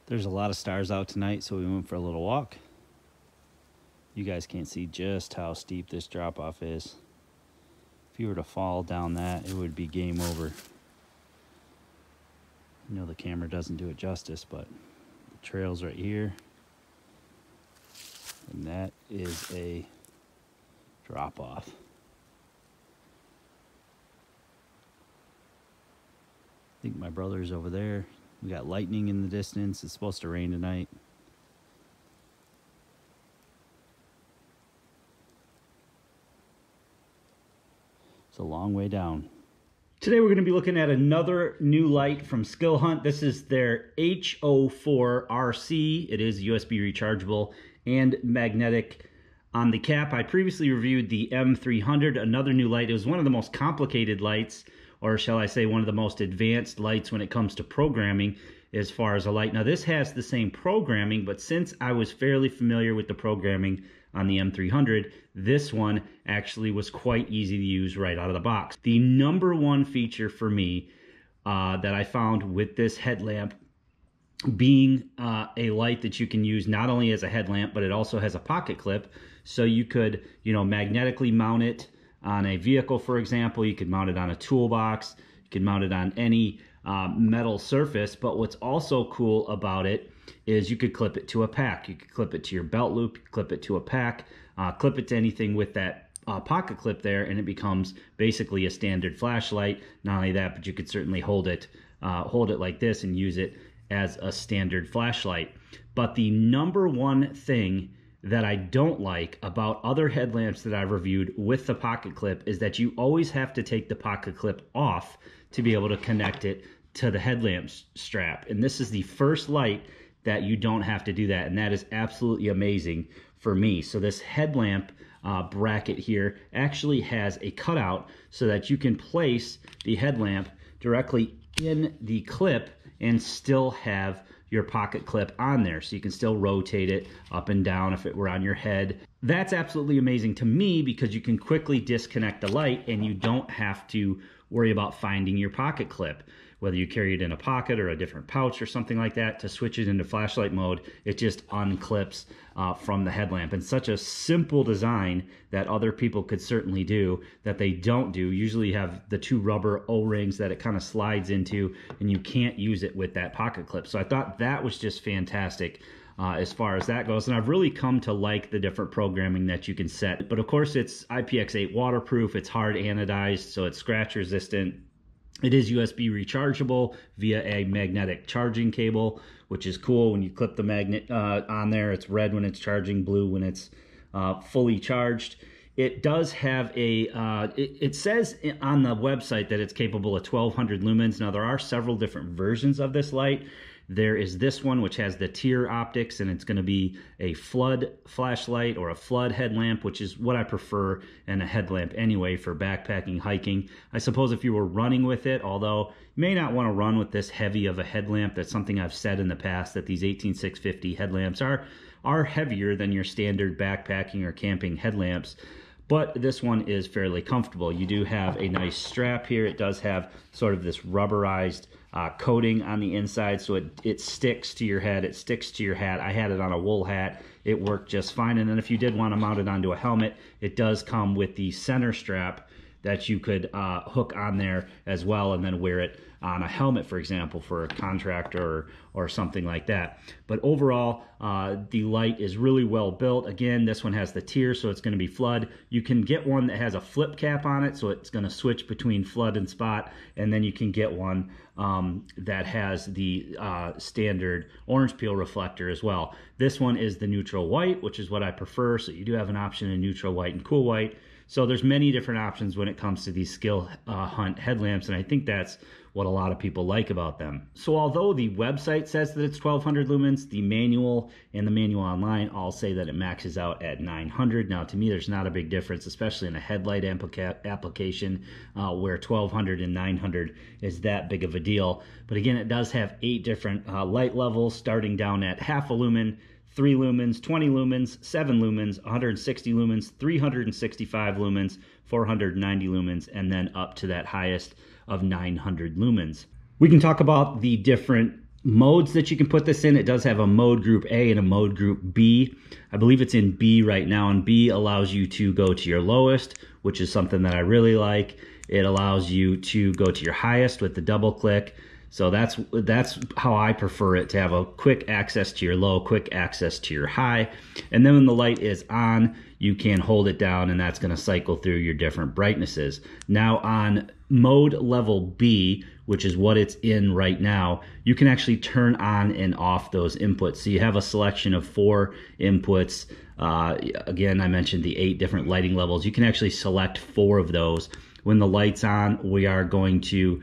There's a lot of stars out tonight, so we went for a little walk. You guys can't see just how steep this drop-off is. If you were to fall down that, it would be game over. You know the camera doesn't do it justice, but the trail's right here. And that is a drop-off. I think my brother's over there. We got lightning in the distance. It's supposed to rain tonight. It's a long way down. Today we're going to be looking at another new light from Skilhunt. This is their H04 RC. It is USB rechargeable and magnetic on the cap. I previously reviewed the M300, another new light. It was one of the most complicated lights, or shall I say one of the most advanced lights when it comes to programming as far as a light. Now this has the same programming, but since I was fairly familiar with the programming on the M300, this one actually was quite easy to use right out of the box. The number one feature for me that I found with this headlamp being a light that you can use not only as a headlamp, but it also has a pocket clip. So you could, magnetically mount it on a vehicle, for example. You could mount it on a toolbox. You could mount it on any metal surface. But what's also cool about it is you could clip it to a pack. You could clip it to your belt loop, clip it to a pack, clip it to anything with that pocket clip there, and it becomes basically a standard flashlight. Not only that, but you could certainly hold it like this and use it as a standard flashlight. But the number one thing that I don't like about other headlamps that I've reviewed with the pocket clip is that you always have to take the pocket clip off to be able to connect it to the headlamp strap. And this is the first light that you don't have to do that, and that is absolutely amazing for me. So this headlamp bracket here actually has a cutout so that you can place the headlamp directly in the clip and still have your pocket clip on there, so you can still rotate it up and down if it were on your head. That's absolutely amazing to me because you can quickly disconnect the light and you don't have to worry about finding your pocket clip. Whether you carry it in a pocket or a different pouch or something like that, to switch it into flashlight mode, it just unclips from the headlamp. And such a simple design that other people could certainly do that they don't do. Usually you have the two rubber O-rings that it kind of slides into, and you can't use it with that pocket clip. So I thought that was just fantastic as far as that goes. And I've really come to like the different programming that you can set. But of course it's IPX8 waterproof, it's hard anodized, so it's scratch resistant. It is USB rechargeable via a magnetic charging cable, which is cool. When you clip the magnet on there, it's red when it's charging, blue when it's fully charged. It does have a, it says on the website that it's capable of 1200 lumens. Now there are several different versions of this light. There is this one which has the tier optics, and it's going to be a flood flashlight or a flood headlamp, which is what I prefer in a headlamp anyway for backpacking, hiking. I suppose if you were running with it, although you may not want to run with this heavy of a headlamp. That's something I've said in the past, that these 18650 headlamps are heavier than your standard backpacking or camping headlamps. But this one is fairly comfortable. You do have a nice strap here. It does have sort of this rubberized coating on the inside, so it sticks to your head, it sticks to your hat. I had it on a wool hat. It worked just fine. And then if you did want to mount it onto a helmet, it does come with the center strap that you could hook on there as well, and then wear it on a helmet, for example, for a contractor or something like that. But overall, the light is really well built. Again, this one has the tier, so it's going to be flood. You can get one that has a flip cap on it, so it's going to switch between flood and spot, and then you can get one that has the standard orange peel reflector as well. This one is the neutral white, which is what I prefer, so you do have an option in neutral white and cool white. So there's many different options when it comes to these Skilhunt headlamps, and I think that's what a lot of people like about them. So although the website says that it's 1200 lumens, the manual and the manual online all say that it maxes out at 900. Now to me, there's not a big difference, especially in a headlight application where 1200 and 900 is that big of a deal. But again, it does have 8 different light levels, starting down at half a lumen, 3 lumens, 20 lumens, 7 lumens, 160 lumens, 365 lumens, 490 lumens, and then up to that highest of 900 lumens. We can talk about the different modes that you can put this in. It does have a mode group A and a mode group B. I believe it's in B right now, and B allows you to go to your lowest, which is something that I really like. It allows you to go to your highest with the double click. So that's how I prefer it, to have a quick access to your low, quick access to your high. And then when the light is on, you can hold it down, and that's going to cycle through your different brightnesses. Now on mode level B, which is what it's in right now, you can actually turn on and off those inputs. So you have a selection of 4 inputs. Again, I mentioned the 8 different lighting levels. You can actually select 4 of those. When the light's on, we are going to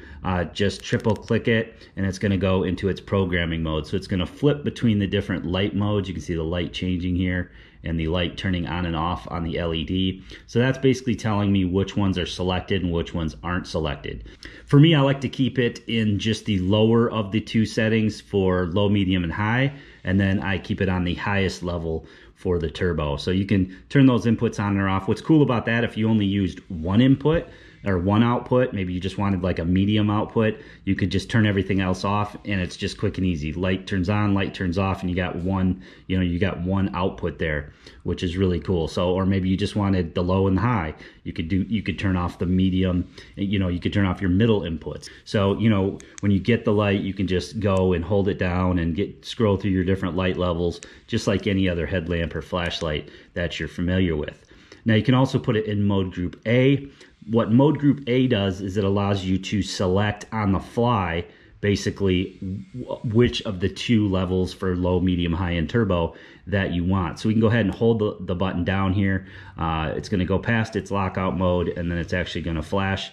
just triple click it, and it's going to go into its programming mode. So it's going to flip between the different light modes. You can see the light changing here and the light turning on and off on the LED. So that's basically telling me which ones are selected and which ones aren't selected. For me, I like to keep it in just the lower of the 2 settings for low, medium, and high, and then I keep it on the highest level for the turbo. So you can turn those inputs on or off. What's cool about that, if you only used 1 input or 1 output, maybe you just wanted like a medium output, you could just turn everything else off, and it's just quick and easy. Light turns on, light turns off, and you got one, you got 1 output there, which is really cool. So, or maybe you just wanted the low and the high. You could turn off the medium, you could turn off your middle inputs. So, when you get the light, you can just go and hold it down and scroll through your different light levels, just like any other headlamp or flashlight that you're familiar with. Now you can also put it in mode group A. What mode group A does is it allows you to select on the fly basically which of the 2 levels for low, medium, high, and turbo that you want. So we can go ahead and hold the button down here. It's going to go past its lockout mode, and then it's actually going to flash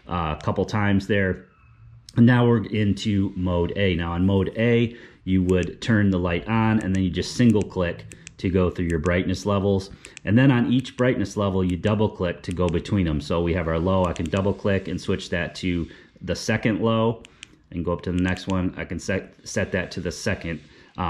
a couple times there. And now we're into mode A. Now in mode A, you would turn the light on, and then you just single click to go through your brightness levels. And then on each brightness level, you double click to go between them. So we have our low, I can double click and switch that to the second low and go up to the next one. I can set that to the second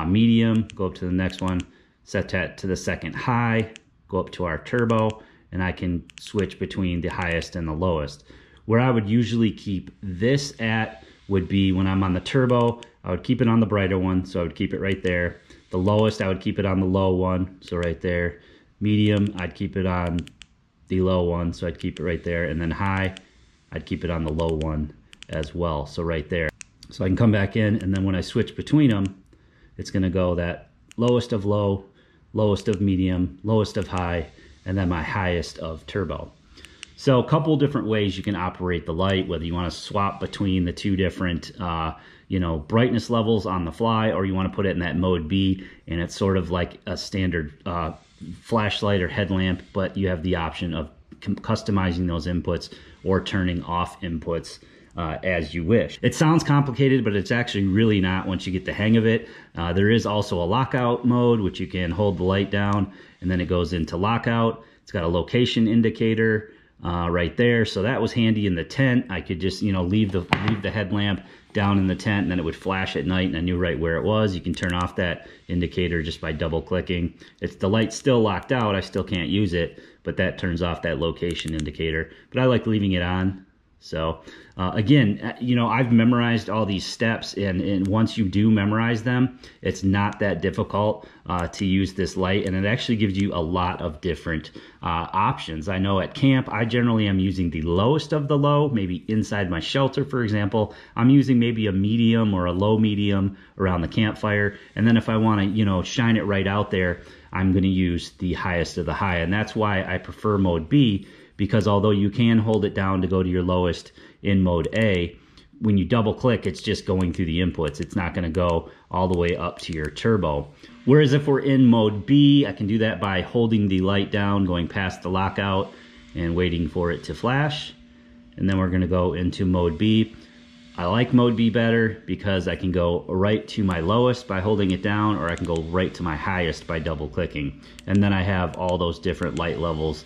medium, go up to the next one, set that to the second high, go up to our turbo, and I can switch between the highest and the lowest. Where I would usually keep this at would be when I'm on the turbo, I would keep it on the brighter one, so I would keep it right there. The lowest, I would keep it on the low one, so right there. Medium, I'd keep it on the low one, so I'd keep it right there. And then high, I'd keep it on the low one as well, so right there. So I can come back in, and then when I switch between them, it's going to go that lowest of low, lowest of medium, lowest of high, and then my highest of turbo. So a couple different ways you can operate the light, whether you want to swap between the 2 different brightness levels on the fly, or you want to put it in that mode B, and it's sort of like a standard flashlight or headlamp, but you have the option of customizing those inputs or turning off inputs as you wish. It sounds complicated, but it's actually really not once you get the hang of it. There is also a lockout mode, which you can hold the light down, and then it goes into lockout. It's got a location indicator right there, so that was handy in the tent. I could just leave the headlamp down in the tent, and then it would flash at night, and I knew right where it was. You can turn off that indicator just by double clicking. If the light's still locked out, I still can't use it, but that turns off that location indicator. But I like leaving it on. So again, I've memorized all these steps, and once you do memorize them, it's not that difficult to use this light, and it actually gives you a lot of different options. I know at camp, I generally am using the lowest of the low, maybe inside my shelter, for example. I'm using maybe a medium or a low medium around the campfire, and then if I want to, shine it right out there, I'm going to use the highest of the high, and that's why I prefer mode B, because although you can hold it down to go to your lowest in mode A, when you double click, it's just going through the inputs. It's not going to go all the way up to your turbo. Whereas if we're in mode B, I can do that by holding the light down, going past the lockout, and waiting for it to flash. And then we're going to go into mode B. I like mode B better because I can go right to my lowest by holding it down, or I can go right to my highest by double clicking. And then I have all those different light levels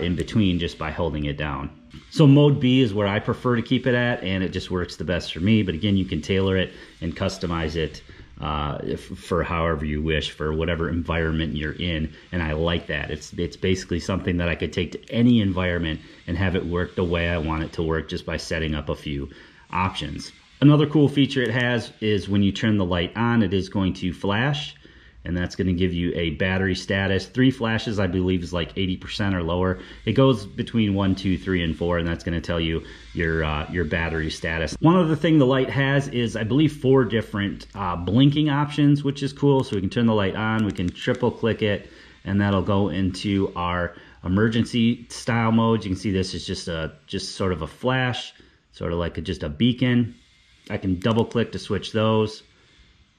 in between just by holding it down. So mode B is where I prefer to keep it at, and it just works the best for me. But again, you can tailor it and customize it for however you wish, for whatever environment you're in, and I like that. It's basically something that I could take to any environment and have it work the way I want it to work just by setting up a few options. Another cool feature it has is when you turn the light on, it is going to flash, and that's going to give you a battery status. 3 flashes, I believe, is like 80% or lower. It goes between 1, 2, 3, and 4, and that's going to tell you your battery status. One other thing the light has is, I believe, 4 different blinking options, which is cool. So we can turn the light on, we can triple click it, and that'll go into our emergency style mode. You can see this is just sort of a flash, sort of like just a beacon. I can double click to switch those.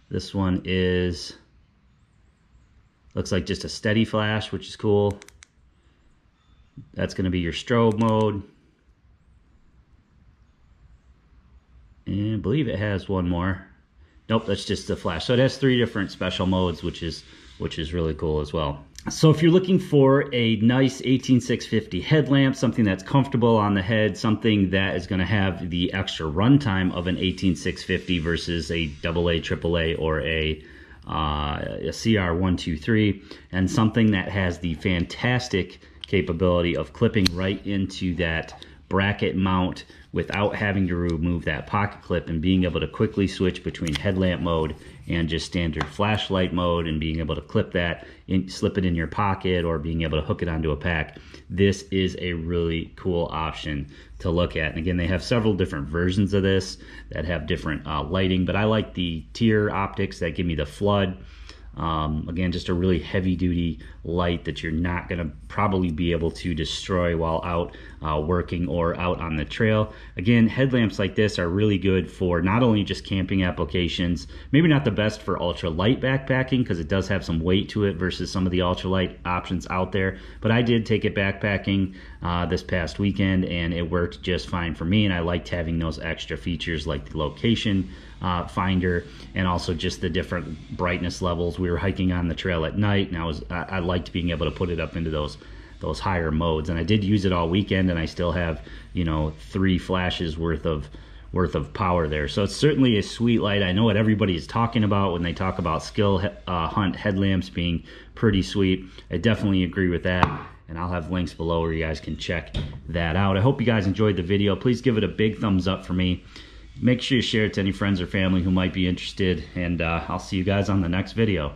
This one looks like just a steady flash, which is cool. That's going to be your strobe mode. And I believe it has one more. Nope, that's just the flash. So it has 3 different special modes, which is really cool as well. So if you're looking for a nice 18650 headlamp, something that's comfortable on the head, something that is going to have the extra runtime of an 18650 versus a AA, AAA, or a CR123, and something that has the fantastic capability of clipping right into that bracket mount without having to remove that pocket clip, and being able to quickly switch between headlamp mode and just standard flashlight mode, and being able to clip that, slip it in your pocket, or being able to hook it onto a pack. This is a really cool option to look at. And again, they have several different versions of this that have different lighting, but I like the tier optics that give me the flood. Again, just a really heavy duty light that you're not going to probably be able to destroy while out working or out on the trail. Again, headlamps like this are really good for not only just camping applications, maybe not the best for ultralight backpacking because it does have some weight to it versus some of the ultralight options out there, but I did take it backpacking this past weekend and it worked just fine for me, and I liked having those extra features like the location finder and also just the different brightness levels. We were hiking on the trail at night, and I liked being able to put it up into those higher modes, and I did use it all weekend, and I still have, you know, 3 flashes worth of power there. So it's certainly a sweet light. I know what everybody is talking about when they talk about Skilhunt headlamps being pretty sweet. I definitely agree with that, and I'll have links below where you guys can check that out. I hope you guys enjoyed the video. Please give it a big thumbs up for me. Make sure you share it to any friends or family who might be interested, and I'll see you guys on the next video.